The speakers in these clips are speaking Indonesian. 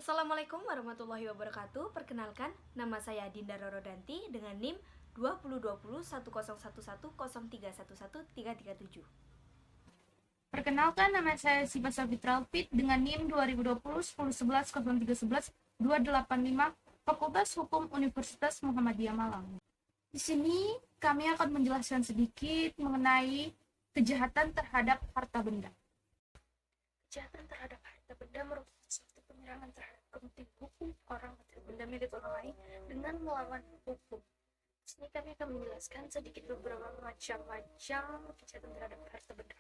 Assalamualaikum warahmatullahi wabarakatuh. Perkenalkan, nama saya Dinda Rorodanti dengan NIM 2020 101103113337. Perkenalkan, nama saya Siva Sabitra Alfit dengan NIM 2020 1011 0311 285 Fakultas Hukum Universitas Muhammadiyah Malang. Di sini kami akan menjelaskan sedikit mengenai kejahatan terhadap harta benda. Kejahatan terhadap harta benda merupakan suatu penyerangan terhadap kepentingan hukum orang atau benda milik orang lain dengan melawan hukum. Di sini kami akan menjelaskan sedikit beberapa macam-macam kejahatan terhadap harta benda.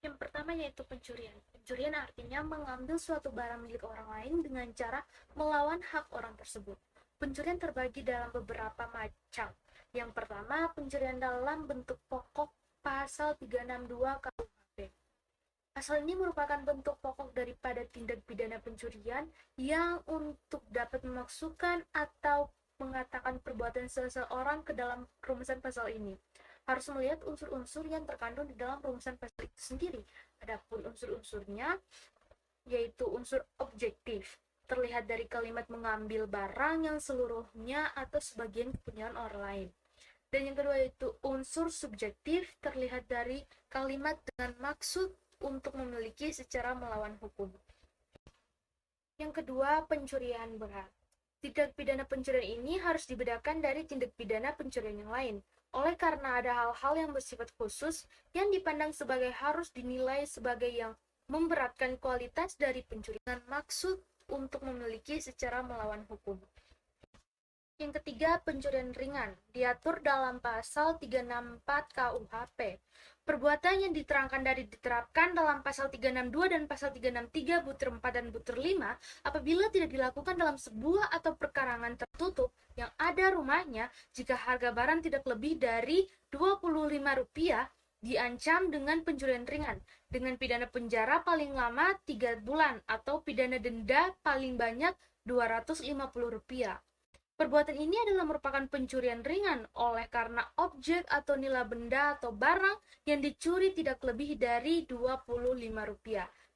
Yang pertama yaitu pencurian. Pencurian artinya mengambil suatu barang milik orang lain dengan cara melawan hak orang tersebut. Pencurian terbagi dalam beberapa macam. Yang pertama, pencurian dalam bentuk pokok pasal 362 KUHP. Pasal ini merupakan bentuk pokok daripada tindak pidana pencurian yang untuk dapat memasukkan atau mengatakan perbuatan seseorang ke dalam rumusan pasal ini. Harus melihat unsur-unsur yang terkandung di dalam rumusan pasal itu sendiri. Adapun unsur-unsurnya yaitu unsur objektif, terlihat dari kalimat mengambil barang yang seluruhnya atau sebagian kepunyaan orang lain. Dan yang kedua yaitu unsur subjektif, terlihat dari kalimat dengan maksud untuk memiliki secara melawan hukum. Yang kedua, pencurian berat. Tindak pidana pencurian ini harus dibedakan dari tindak pidana pencurian yang lain. Oleh karena ada hal-hal yang bersifat khusus yang dipandang sebagai harus dinilai sebagai yang memberatkan kualitas dari pencurian dengan maksud untuk memiliki secara melawan hukum. Yang ketiga, pencurian ringan, diatur dalam pasal 364 KUHP. Perbuatan yang diterapkan dalam pasal 362 dan pasal 363 butir 4 dan butir 5 apabila tidak dilakukan dalam sebuah atau perkarangan tertutup yang ada rumahnya, jika harga barang tidak lebih dari Rp25 diancam dengan pencurian ringan dengan pidana penjara paling lama 3 bulan atau pidana denda paling banyak Rp250. Perbuatan ini adalah merupakan pencurian ringan oleh karena objek atau nilai benda atau barang yang dicuri tidak lebih dari Rp25.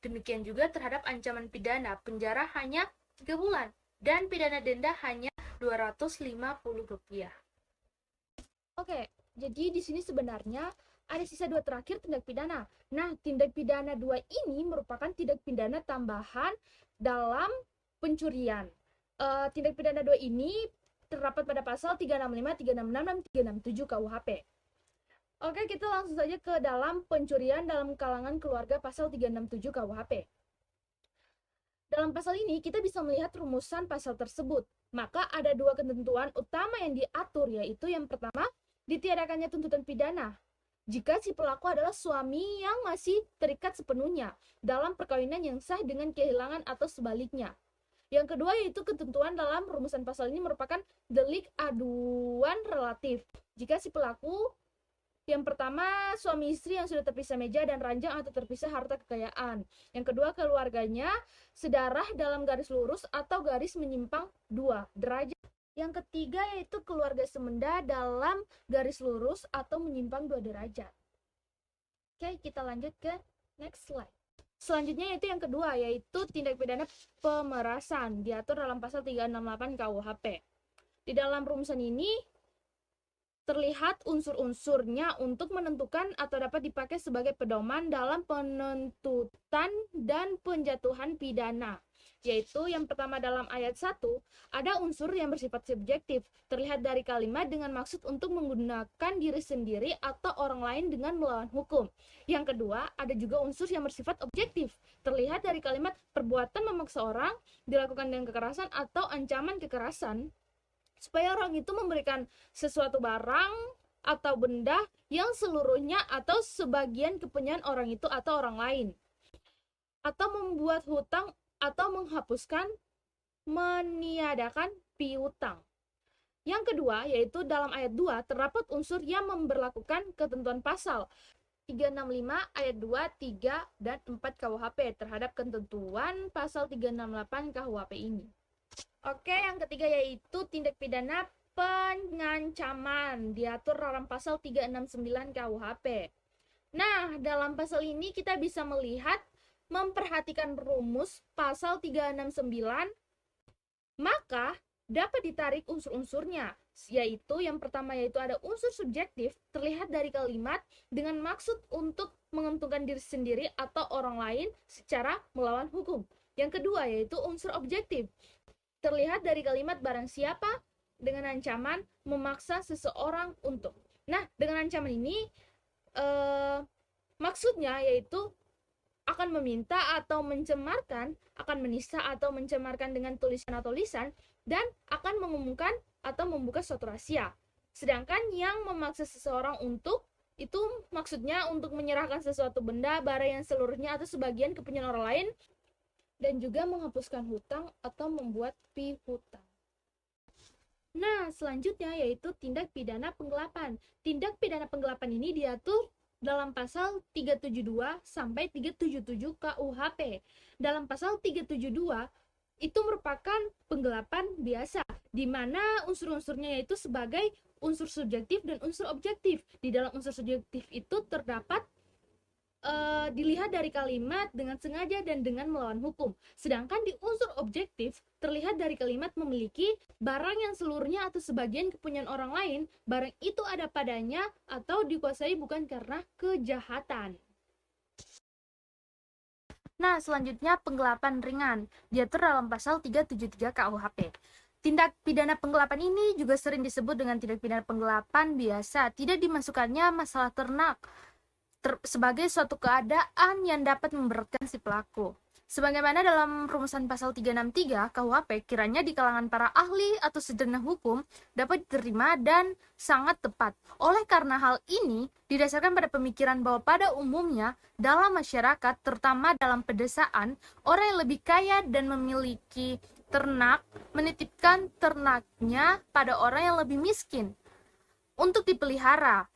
Demikian juga terhadap ancaman pidana penjara hanya 3 bulan dan pidana denda hanya Rp250. Oke, jadi di sini sebenarnya ada sisa 2 terakhir tindak pidana. Nah, tindak pidana 2 ini merupakan tindak pidana tambahan dalam pencurian. Tindak pidana 2 ini terdapat pada pasal 365, 366, dan 367 KUHP. Oke, kita langsung saja ke dalam pencurian dalam kalangan keluarga pasal 367 KUHP. Dalam pasal ini, kita bisa melihat rumusan pasal tersebut. Maka ada 2 ketentuan utama yang diatur, yaitu yang pertama, ditiadakannya tuntutan pidana jika si pelaku adalah suami yang masih terikat sepenuhnya dalam perkawinan yang sah dengan kehilangan atau sebaliknya. Yang kedua yaitu ketentuan dalam rumusan pasal ini merupakan delik aduan relatif. Jika si pelaku yang pertama suami istri yang sudah terpisah meja dan ranjang atau terpisah harta kekayaan. Yang kedua keluarganya sedarah dalam garis lurus atau garis menyimpang 2 derajat. Yang ketiga yaitu keluarga semenda dalam garis lurus atau menyimpang 2 derajat. Oke, kita lanjut ke next slide. Selanjutnya yaitu yang kedua, yaitu tindak pidana pemerasan, diatur dalam pasal 368 KUHP. Di dalam rumusan ini terlihat unsur-unsurnya untuk menentukan atau dapat dipakai sebagai pedoman dalam penuntutan dan penjatuhan pidana. Yaitu yang pertama dalam ayat 1, ada unsur yang bersifat subjektif, terlihat dari kalimat dengan maksud untuk menggunakan diri sendiri atau orang lain dengan melawan hukum. Yang kedua, ada juga unsur yang bersifat objektif, terlihat dari kalimat perbuatan memaksa orang dilakukan dengan kekerasan atau ancaman kekerasan, supaya orang itu memberikan sesuatu barang atau benda yang seluruhnya atau sebagian kepunyaan orang itu atau orang lain, atau membuat hutang atau menghapuskan, meniadakan piutang. Yang kedua, yaitu dalam ayat 2, terdapat unsur yang memberlakukan ketentuan pasal 365 ayat 2, 3, dan 4 KUHP terhadap ketentuan pasal 368 KUHP ini. Oke, yang ketiga yaitu tindak pidana pengancaman, diatur dalam pasal 369 KUHP. Nah, dalam pasal ini kita bisa melihat memperhatikan rumus pasal 369, maka dapat ditarik unsur-unsurnya, yaitu yang pertama yaitu ada unsur subjektif terlihat dari kalimat dengan maksud untuk menguntungkan diri sendiri atau orang lain secara melawan hukum. Yang kedua yaitu unsur objektif terlihat dari kalimat barang siapa dengan ancaman memaksa seseorang untuk. Nah, dengan ancaman ini maksudnya yaitu akan meminta atau mencemarkan, akan menista atau mencemarkan dengan tulisan atau lisan, dan akan mengumumkan atau membuka suatu rahasia. Sedangkan yang memaksa seseorang untuk, itu maksudnya untuk menyerahkan sesuatu benda, barang yang seluruhnya atau sebagian kepunyaan orang lain, dan juga menghapuskan hutang atau membuat piutang. Nah, selanjutnya yaitu tindak pidana penggelapan. Tindak pidana penggelapan ini diatur dalam pasal 372 sampai 377 KUHP. Dalam pasal 372 itu merupakan penggelapan biasa, di mana unsur-unsurnya yaitu sebagai unsur subjektif dan unsur objektif. Di dalam unsur subjektif itu terdapat dilihat dari kalimat dengan sengaja dan dengan melawan hukum. Sedangkan di unsur objektif terlihat dari kalimat memiliki barang yang seluruhnya atau sebagian kepunyaan orang lain, barang itu ada padanya atau dikuasai bukan karena kejahatan. Nah, selanjutnya penggelapan ringan, diatur dalam pasal 373 KUHP. Tindak pidana penggelapan ini juga sering disebut dengan tindak pidana penggelapan biasa, tidak dimasukkannya masalah ternak sebagai suatu keadaan yang dapat memberatkan si pelaku. Sebagaimana dalam rumusan pasal 363 KUHP, kiranya di kalangan para ahli atau sarjana hukum dapat diterima dan sangat tepat. Oleh karena hal ini didasarkan pada pemikiran bahwa pada umumnya dalam masyarakat, terutama dalam pedesaan, orang yang lebih kaya dan memiliki ternak menitipkan ternaknya pada orang yang lebih miskin untuk dipelihara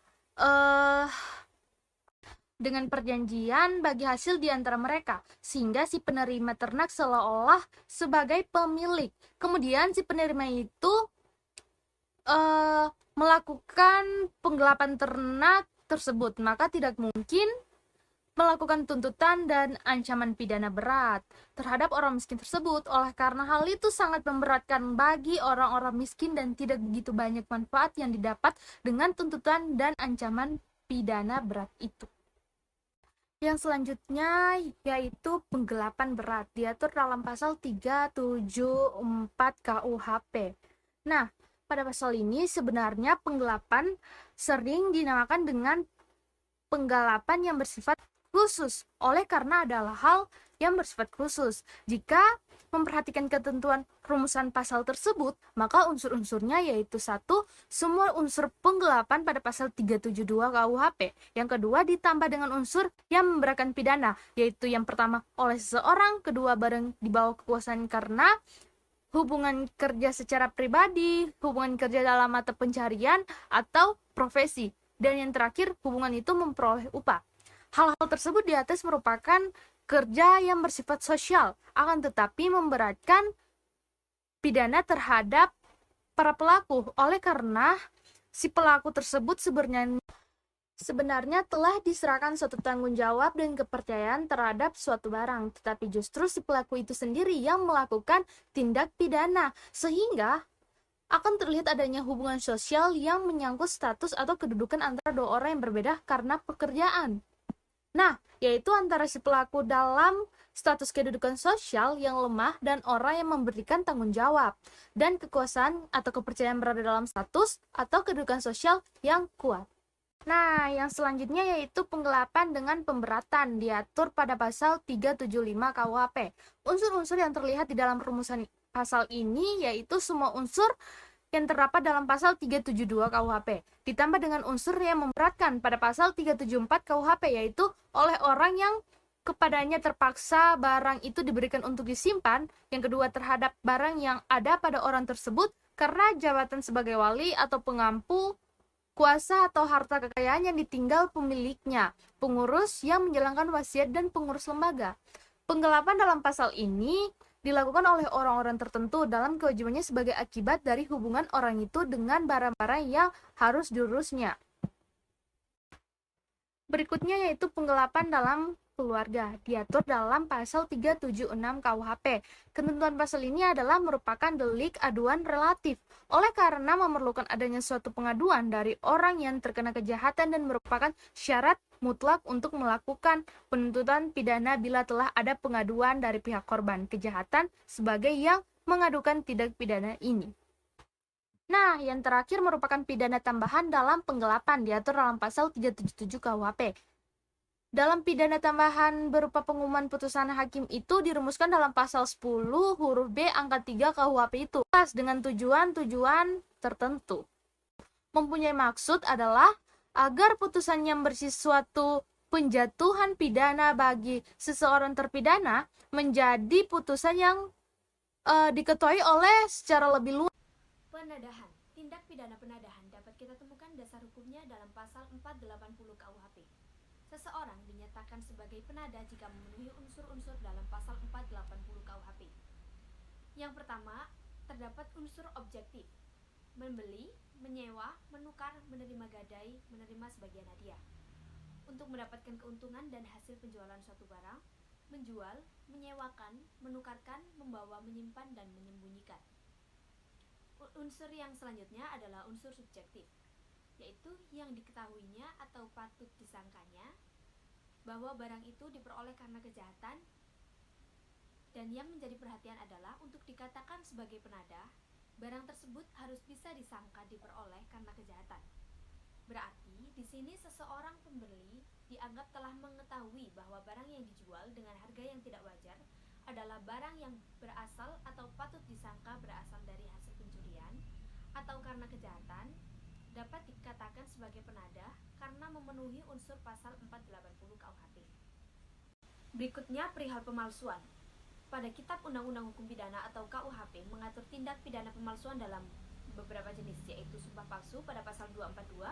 dengan perjanjian bagi hasil di antara mereka, sehingga si penerima ternak seolah-olah sebagai pemilik. Kemudian si penerima itu melakukan penggelapan ternak tersebut, maka tidak mungkin melakukan tuntutan dan ancaman pidana berat terhadap orang miskin tersebut. Oleh karena hal itu sangat memberatkan bagi orang-orang miskin dan tidak begitu banyak manfaat yang didapat dengan tuntutan dan ancaman pidana berat itu. Yang selanjutnya yaitu penggelapan berat, diatur dalam pasal 374 KUHP. Nah, pada pasal ini sebenarnya penggelapan sering dinamakan dengan penggelapan yang bersifat khusus, oleh karena adalah hal yang bersifat khusus. Jika memperhatikan ketentuan rumusan pasal tersebut, maka unsur-unsurnya yaitu satu, semua unsur penggelapan pada pasal 372 KUHP. Yang kedua, ditambah dengan unsur yang memberatkan pidana, yaitu yang pertama oleh seseorang, kedua barang di bawah kekuasaan karena hubungan kerja secara pribadi, hubungan kerja dalam mata pencarian, atau profesi, dan yang terakhir hubungan itu memperoleh upah. Hal-hal tersebut di atas merupakan kerja yang bersifat sosial, akan tetapi memberatkan pidana terhadap para pelaku, oleh karena si pelaku tersebut sebenarnya telah diserahkan suatu tanggung jawab dan kepercayaan terhadap suatu barang, tetapi justru si pelaku itu sendiri yang melakukan tindak pidana, sehingga akan terlihat adanya hubungan sosial yang menyangkut status atau kedudukan antara dua orang yang berbeda karena pekerjaan. Nah, yaitu antara si pelaku dalam status kedudukan sosial yang lemah dan orang yang memberikan tanggung jawab, dan kekuasaan atau kepercayaan berada dalam status atau kedudukan sosial yang kuat. Nah, yang selanjutnya yaitu penggelapan dengan pemberatan, diatur pada pasal 375 KUHP. Unsur-unsur yang terlihat di dalam rumusan pasal ini yaitu semua unsur yang terdapat dalam pasal 372 KUHP, ditambah dengan unsur yang memberatkan pada pasal 374 KUHP, yaitu oleh orang yang kepadanya terpaksa barang itu diberikan untuk disimpan, yang kedua terhadap barang yang ada pada orang tersebut karena jabatan sebagai wali atau pengampu, kuasa atau harta kekayaan yang ditinggal pemiliknya, pengurus yang menjalankan wasiat dan pengurus lembaga. Penggelapan dalam pasal ini dilakukan oleh orang-orang tertentu dalam kewajibannya sebagai akibat dari hubungan orang itu dengan barang-barang yang harus diurusnya. Berikutnya yaitu penggelapan dalam keluarga diatur dalam pasal 376 KUHP. Ketentuan pasal ini adalah merupakan delik aduan relatif. Oleh karena memerlukan adanya suatu pengaduan dari orang yang terkena kejahatan dan merupakan syarat mutlak untuk melakukan penuntutan pidana bila telah ada pengaduan dari pihak korban kejahatan sebagai yang mengadukan tindak pidana ini. Nah, yang terakhir merupakan pidana tambahan dalam penggelapan diatur dalam pasal 377 KUHP. Dalam pidana tambahan berupa pengumuman putusan hakim itu dirumuskan dalam pasal 10 huruf B angka 3 KUHP itu dengan tujuan-tujuan tertentu. Mempunyai maksud adalah agar putusan yang bersifat penjatuhan pidana bagi seseorang terpidana menjadi putusan yang diketuai oleh secara lebih luas. Penadahan. Tindak pidana penadahan dapat kita temukan dasar hukumnya dalam pasal 480 KUHP. Seseorang dinyatakan sebagai penada jika memenuhi unsur-unsur dalam pasal 480 KUHP. Yang pertama, terdapat unsur objektif. Membeli, menyewa, menukar, menerima gadai, menerima sebagian hadiah. Untuk mendapatkan keuntungan dan hasil penjualan suatu barang, menjual, menyewakan, menukarkan, membawa, menyimpan, dan menyembunyikan. Unsur yang selanjutnya adalah unsur subjektif, yaitu yang diketahuinya atau patut disangkanya bahwa barang itu diperoleh karena kejahatan, dan yang menjadi perhatian adalah untuk dikatakan sebagai penada, barang tersebut harus bisa disangka diperoleh karena kejahatan. Berarti di sini seseorang pembeli dianggap telah mengetahui bahwa barang yang dijual dengan harga yang tidak wajar adalah barang yang berasal atau patut disangka berasal dari hasil pencurian atau karena kejahatan, dapat dikatakan sebagai penada karena memenuhi unsur pasal 480 KUHP. Berikutnya perihal pemalsuan. Pada Kitab Undang-Undang Hukum Pidana atau KUHP mengatur tindak pidana pemalsuan dalam beberapa jenis, yaitu sumpah palsu pada pasal 242,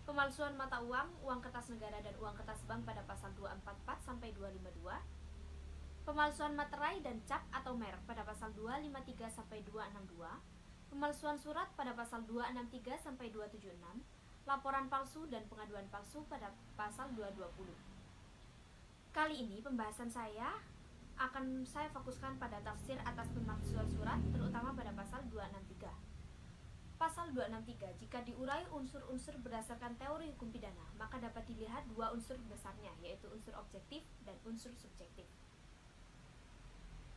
pemalsuan mata uang, uang kertas negara dan uang kertas bank pada pasal 244 sampai 252, pemalsuan materai dan cap atau merek pada pasal 253 sampai 262, pemalsuan surat pada pasal 263 sampai 276, laporan palsu dan pengaduan palsu pada pasal 220. Kali ini pembahasan saya akan saya fokuskan pada tafsir atas pemalsuan surat, terutama pada pasal 263. Pasal 263, jika diurai unsur-unsur berdasarkan teori hukum pidana, maka dapat dilihat dua unsur besarnya, yaitu unsur objektif dan unsur subjektif.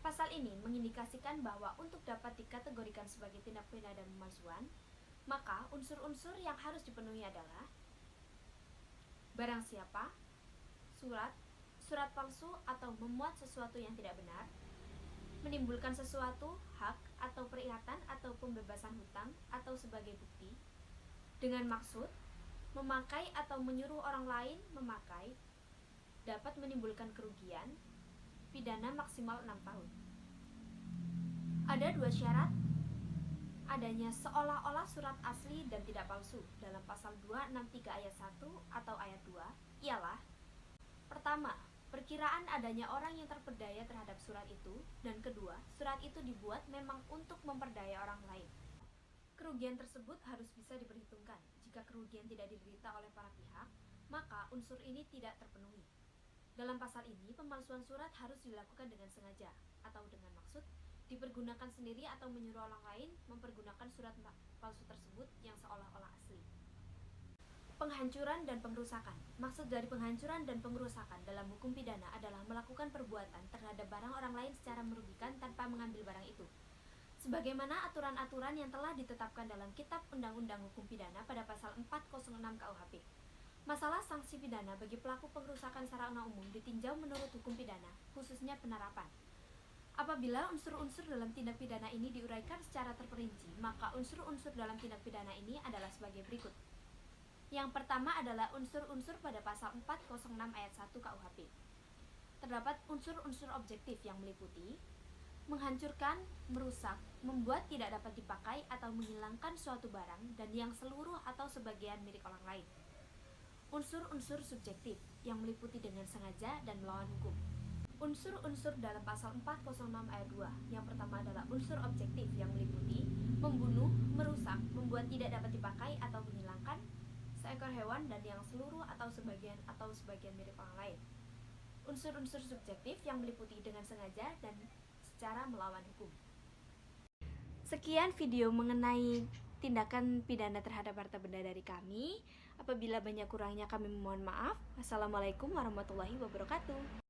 Pasal ini mengindikasikan bahwa untuk dapat dikategorikan sebagai tindak pidana pemalsuan, maka unsur-unsur yang harus dipenuhi adalah barang siapa, surat palsu atau memuat sesuatu yang tidak benar, menimbulkan sesuatu, hak atau perihatan atau pembebasan hutang atau sebagai bukti, dengan maksud memakai atau menyuruh orang lain memakai, dapat menimbulkan kerugian, pidana maksimal 6 tahun. Ada dua syarat adanya seolah-olah surat asli dan tidak palsu dalam pasal 263 ayat 1 atau ayat 2 ialah: pertama, perkiraan adanya orang yang terperdaya terhadap surat itu, dan kedua, surat itu dibuat memang untuk memperdaya orang lain. Kerugian tersebut harus bisa diperhitungkan. Jika kerugian tidak diderita oleh para pihak, maka unsur ini tidak terpenuhi. Dalam pasal ini, pemalsuan surat harus dilakukan dengan sengaja atau dengan maksud dipergunakan sendiri atau menyuruh orang lain mempergunakan surat palsu tersebut yang seolah-olah asli. Penghancuran dan pengrusakan. Maksud dari penghancuran dan pengrusakan dalam hukum pidana adalah melakukan perbuatan terhadap barang orang lain secara merugikan tanpa mengambil barang itu, sebagaimana aturan-aturan yang telah ditetapkan dalam Kitab Undang-Undang Hukum Pidana pada pasal 406 KUHP. Masalah sanksi pidana bagi pelaku pengrusakan sarana umum ditinjau menurut hukum pidana, khususnya penerapan. Apabila unsur-unsur dalam tindak pidana ini diuraikan secara terperinci, maka unsur-unsur dalam tindak pidana ini adalah sebagai berikut. Yang pertama adalah unsur-unsur pada pasal 406 ayat 1 KUHP. Terdapat unsur-unsur objektif yang meliputi menghancurkan, merusak, membuat tidak dapat dipakai atau menghilangkan suatu barang dan yang seluruh atau sebagian milik orang lain. Unsur-unsur subjektif yang meliputi dengan sengaja dan melawan hukum. Unsur-unsur dalam pasal 406 ayat 2. Yang pertama adalah unsur objektif yang meliputi membunuh, merusak, membuat tidak dapat dipakai atau menghilangkan seekor hewan dan yang seluruh atau sebagian milik orang lain. unsur-unsur subjektif yang meliputi dengan sengaja dan secara melawan hukum. Sekian video mengenai tindakan pidana terhadap harta benda dari kami. Apabila banyak kurangnya kami memohon maaf. Wassalamualaikum warahmatullahi wabarakatuh.